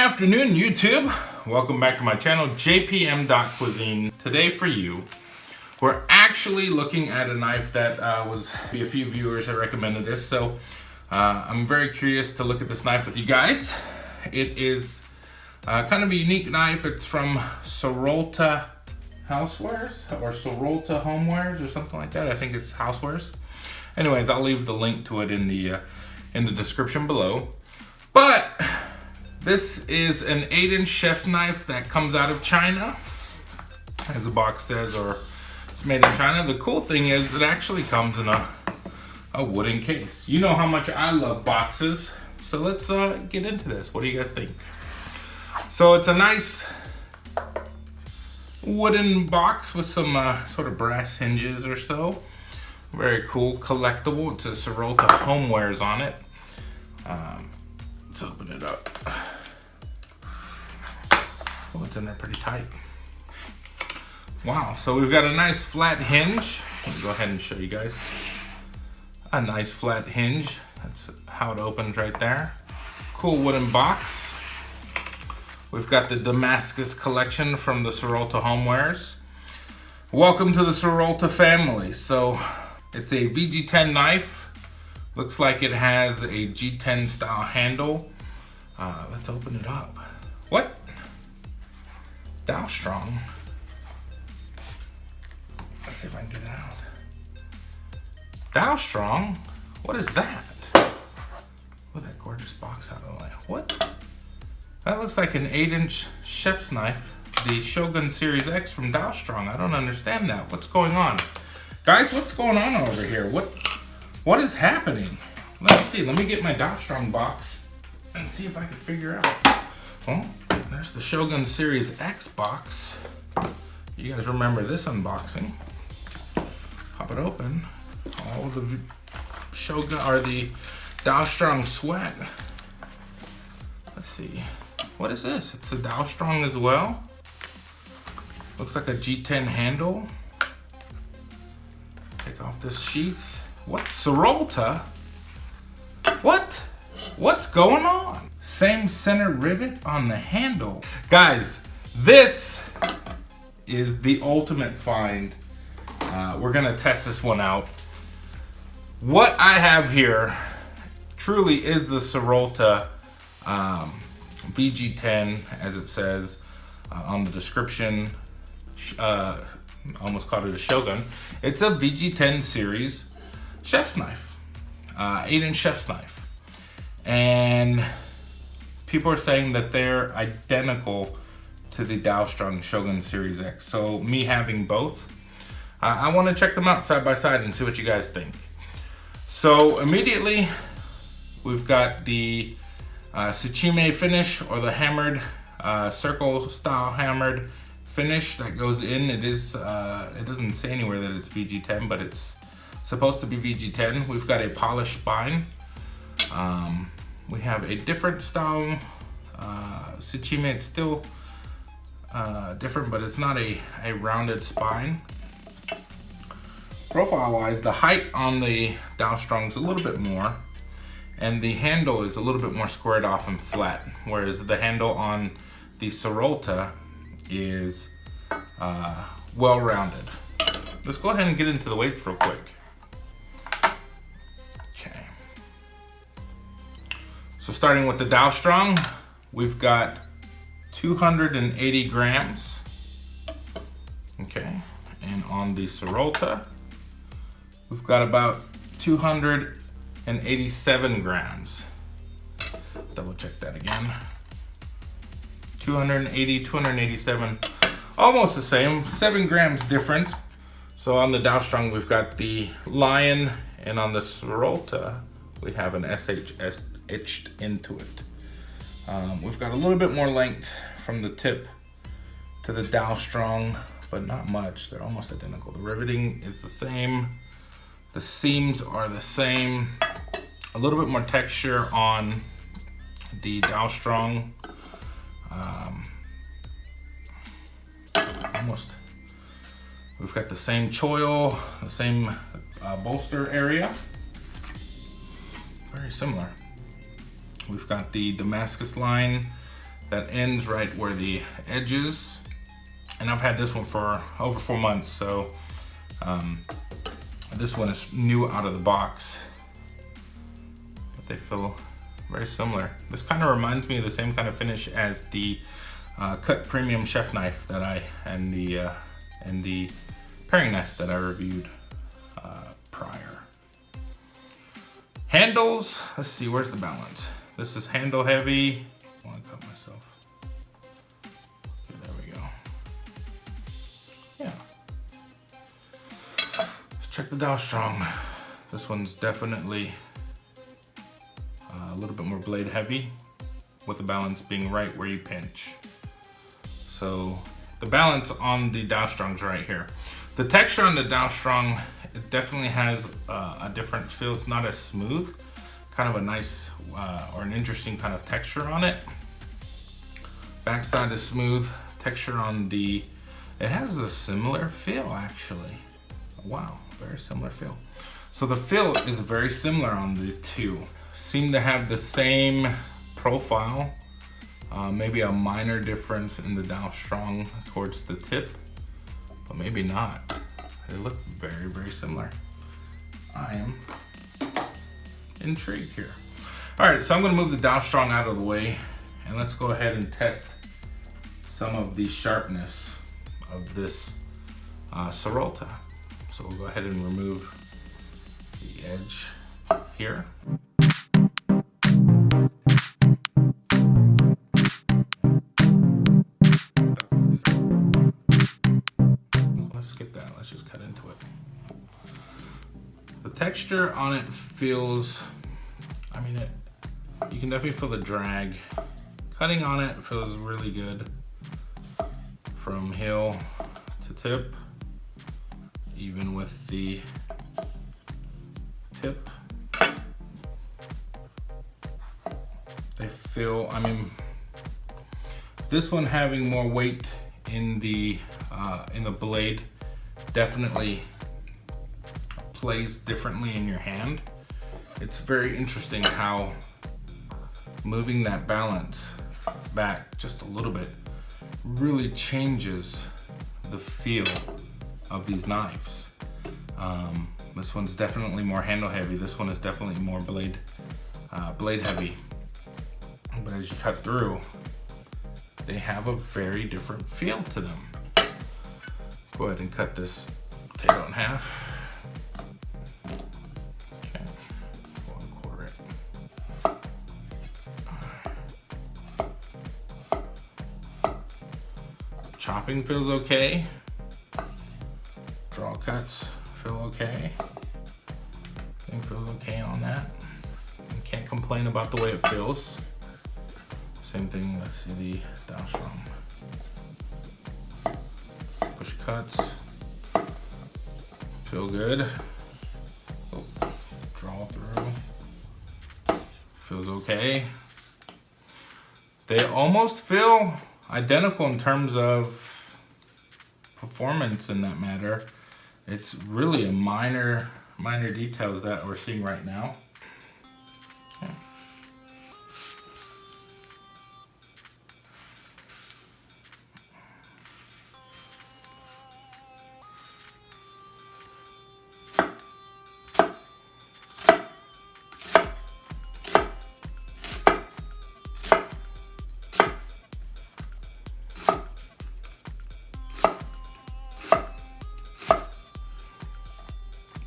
afternoon, YouTube. Welcome back to my channel, JPM.Cuisine. Today for you, we're actually looking at a knife that was a few viewers that recommended this. So I'm very curious to look at this knife with you guys. It is kind of a unique knife. It's from Sarolta Housewares or Sarolta Homewares or something like that. I think it's Housewares. Anyways, I'll leave the link to it in the description below. But this is an 8-inch chef's knife that comes out of China, as the box says, or it's made in China. The cool thing is it actually comes in a wooden case. You know how much I love boxes, so let's get into this. What do you guys think? So it's a nice wooden box with some sort of brass hinges or so. Very cool, collectible. It says Sarolta Homewares on it. Let's open it up. Oh, it's in there pretty tight. Wow, so we've got a nice flat hinge. Let me go ahead and show you guys. A nice flat hinge. That's how it opens right there. Cool wooden box. We've got the Damascus collection from the Sarolta Homewares. Welcome to the Sarolta family. So it's a VG10 knife. Looks like it has a G10 style handle. Let's open it up. What? Dalstrong. Let's see if I can get it out. Dalstrong? What is that? Look at that gorgeous box out of the way. What? That looks like an 8-inch chef's knife. The Shogun Series X from Dalstrong. I don't understand that. What's going on? Guys, what's going on over here? What is happening? Let's see. Let me get my Dalstrong box and see if I can figure out. Well, there's the Shogun Series X box. You guys remember this unboxing? Pop it open. All the Shogun or the Dalstrong sweat. Let's see. What is this? It's a Dalstrong as well. Looks like a G10 handle. Take off this sheath. What? Sarolta? What? What's going on? Same center rivet on the handle. Guys, this is the ultimate find. We're gonna test this one out. What I have here truly is the Sarolta VG10, as it says on the description. Almost called it a Shogun. It's a VG10 series chef's knife, 8-inch chef's knife. And people are saying that they're identical to the Dalstrong Shogun Series X. So me having both, I want to check them out side by side and see what you guys think. So immediately, we've got the Tsuchime finish, or the hammered, circle style hammered finish that goes in. It is, it doesn't say anywhere that it's VG10, but it's supposed to be VG10. We've got a polished spine. We have a different style Tsuchime. It's still different, but it's not a rounded spine. Profile-wise, the height on the Dalstrong is a little bit more, and the handle is a little bit more squared off and flat, whereas the handle on the Sarolta is well-rounded. Let's go ahead and get into the weights real quick. Okay. So starting with the Dalstrong, we've got 280 grams. Okay. And on the Sarolta, we've got about 287 grams. Double check that again. 280, 287, almost the same, 7 grams difference. So on the Dalstrong, we've got the lion, and on the Sarolta, we have an SH etched into it. We've got a little bit more length from the tip to the Dalstrong, but not much. They're almost identical. The riveting is the same. The seams are the same. A little bit more texture on the Dalstrong. Almost. We've got the same choil, the same bolster area. Very similar. We've got the Damascus line that ends right where the edge is. And I've had this one for over 4 months, so this one is new out of the box. But they feel very similar. This kind of reminds me of the same kind of finish as the cut premium chef knife that and the paring knife that I reviewed prior. Handles, let's see, where's the balance? This is handle heavy. I want to cut myself. Okay, there we go. Yeah. Let's check the Dalstrong. This one's definitely a little bit more blade heavy, with the balance being right where you pinch. So the balance on the Dalstrong's right here. The texture on the Dalstrong, it definitely has a different feel. It's not as smooth, kind of a nice or an interesting kind of texture on it. Backside is smooth. Texture on it has a similar feel actually. Wow, very similar feel. So the feel is very similar on the two. Seem to have the same profile. Maybe a minor difference in the Dalstrong towards the tip, but maybe not. They look very, very similar. I am intrigued here. All right, so I'm gonna move the Dalstrong out of the way, and let's go ahead and test some of the sharpness of this Sarolta. So we'll go ahead and remove the edge here. Let's just cut into it. The texture on it feels, I mean, you can definitely feel the drag. Cutting on it feels really good from heel to tip, even with the tip. They feel, I mean, this one having more weight in the blade definitely plays differently in your hand. It's very interesting how moving that balance back just a little bit really changes the feel of these knives. This one's definitely more handle heavy. This one is definitely more blade heavy. But as you cut through, they have a very different feel to them. Go ahead and cut this potato in half. Okay, 1/4. Chopping feels okay. Draw cuts feel okay. Everything feels okay on that. You can't complain about the way it feels. Same thing, let's see the Dalstrong. Push cuts, feel good. Oh, draw through, feels okay. They almost feel identical in terms of performance in that matter. It's really a minor details that we're seeing right now. Okay.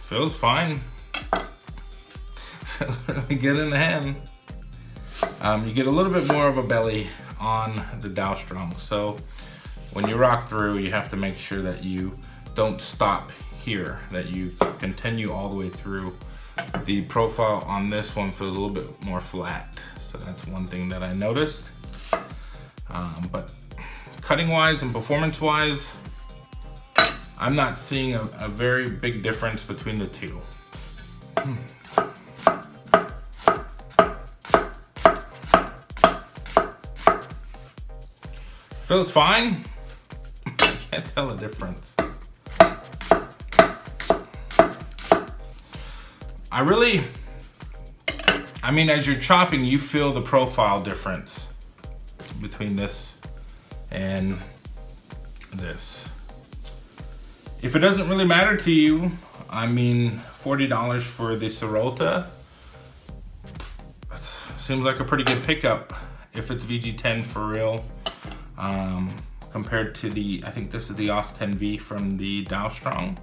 Feels fine. Feels really good in the hand. You get a little bit more of a belly on the Dalstrong. So when you rock through, you have to make sure that you don't stop here, that you continue all the way through. The profile on this one feels a little bit more flat. So that's one thing that I noticed. But cutting wise and performance wise, I'm not seeing a very big difference between the two. Feels fine. I can't tell the difference. I mean, as you're chopping, you feel the profile difference between this and this. If it doesn't really matter to you, I mean, $40 for the Sarolta seems like a pretty good pickup if it's VG10 for real, compared to the, I think this is the OS 10V from the Dalstrong.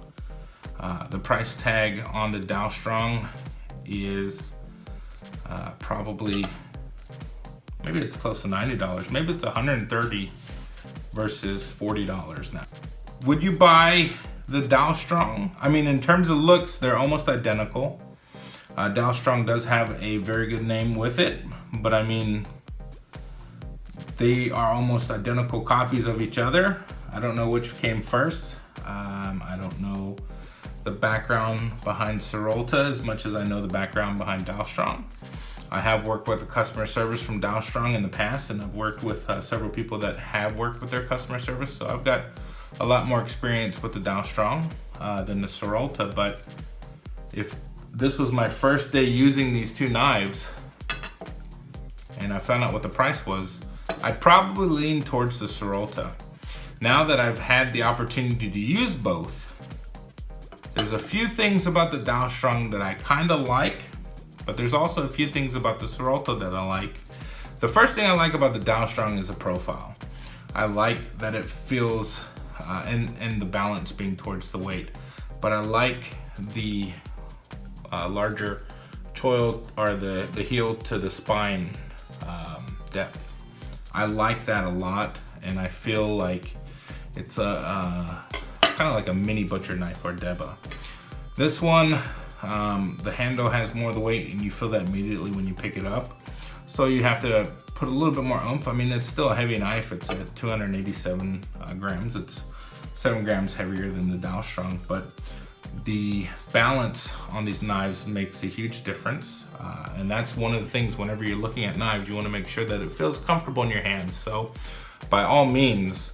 The price tag on the Dalstrong is probably, maybe it's close to $90. Maybe it's $130 versus $40 now. Would you buy the Dalstrong? I mean, in terms of looks, they're almost identical. Dalstrong does have a very good name with it, but I mean, they are almost identical copies of each other. I don't know which came first. I don't know the background behind Sarolta as much as I know the background behind Dalstrong. I have worked with a customer service from Dalstrong in the past, and I've worked with several people that have worked with their customer service, so I've got a lot more experience with the Dalstrong than the Sarolta. But if this was my first day using these two knives and I found out what the price was, I'd probably lean towards the Sarolta. Now that I've had the opportunity to use both, there's a few things about the Dalstrong that I kind of like, but there's also a few things about the Sarolta that I like. The first thing I like about the Dalstrong is the profile. I like that it feels, and the balance being towards the weight, but I like the larger choil, or the heel to the spine depth. I like that a lot, and I feel like it's a kind of like a mini butcher knife or Deba. This one, the handle has more of the weight, and you feel that immediately when you pick it up. So you have to put a little bit more oomph. I mean, it's still a heavy knife. It's at 287 grams. It's 7 grams heavier than the Dalstrong, but the balance on these knives makes a huge difference. And that's one of the things whenever you're looking at knives, you want to make sure that it feels comfortable in your hands. So by all means,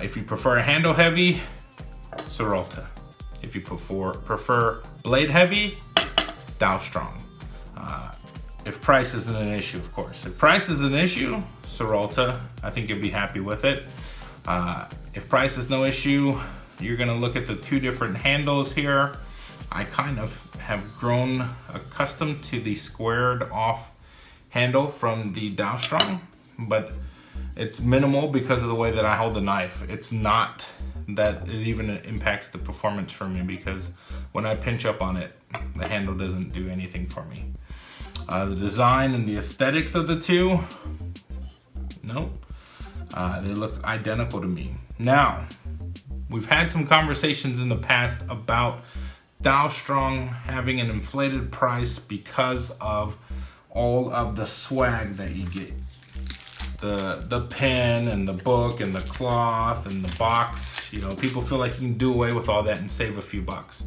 if you prefer a handle heavy, Sarolta. If you prefer blade heavy, Dalstrong. If price isn't an issue, of course. If price is an issue, Sarolta, I think you'll be happy with it. If price is no issue, you're gonna look at the two different handles here. I kind of have grown accustomed to the squared off handle from the Dalstrong, but it's minimal because of the way that I hold the knife. It's not that it even impacts the performance for me, because when I pinch up on it, the handle doesn't do anything for me. The design and the aesthetics of the two, nope. They look identical to me. Now, we've had some conversations in the past about Dalstrong having an inflated price because of all of the swag that you get. The pen and the book and the cloth and the box. You know, people feel like you can do away with all that and save a few bucks.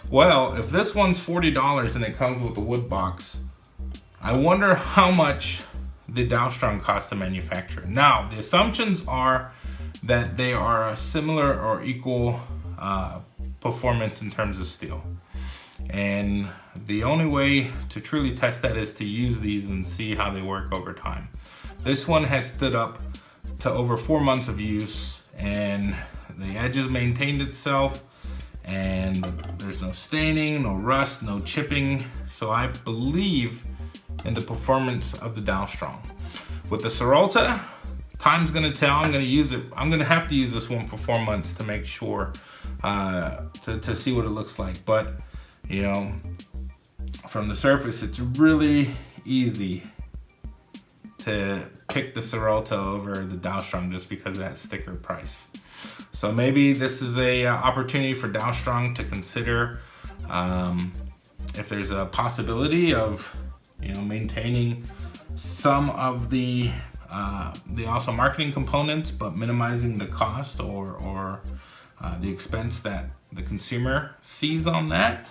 Well, if this one's $40 and it comes with a wood box, I wonder how much the Dalstrong costs to manufacture. Now, the assumptions are that they are a similar or equal performance in terms of steel. And the only way to truly test that is to use these and see how they work over time. This one has stood up to over 4 months of use, and the edges maintained itself, and there's no staining, no rust, no chipping. So I believe in the performance of the Dalstrong. With the Sarolta, time's gonna tell. I'm gonna use it. I'm gonna have to use this one for 4 months to make sure, to see what it looks like. But, you know, from the surface, it's really easy to pick the Sarolta over the Dalstrong just because of that sticker price. So maybe this is a opportunity for Dalstrong to consider if there's a possibility of, you know, maintaining some of the awesome marketing components, but minimizing the cost or the expense that the consumer sees on that.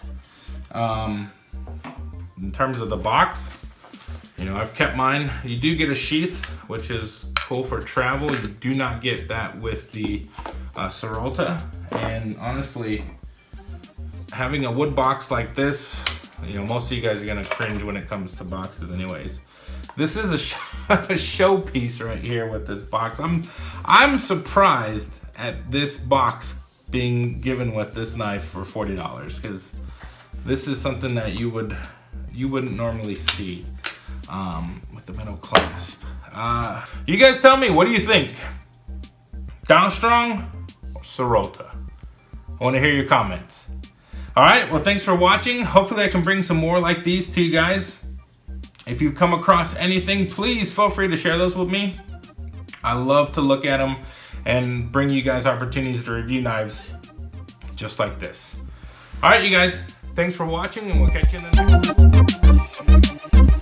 In terms of the box, you know, I've kept mine. You do get a sheath, which is cool for travel. You do not get that with the Sarolta. And honestly, having a wood box like this, you know, most of you guys are gonna cringe when it comes to boxes anyways. This is a showpiece right here with this box. I'm surprised at this box being given with this knife for $40, because this is something that you wouldn't normally see with the metal clasp. You guys tell me, what do you think? Dalstrong or Sarolta? I want to hear your comments. All right, well, thanks for watching. Hopefully I can bring some more like these to you guys. If you've come across anything, please feel free to share those with me. I love to look at them and bring you guys opportunities to review knives just like this. All right, you guys, thanks for watching, and we'll catch you in the next one.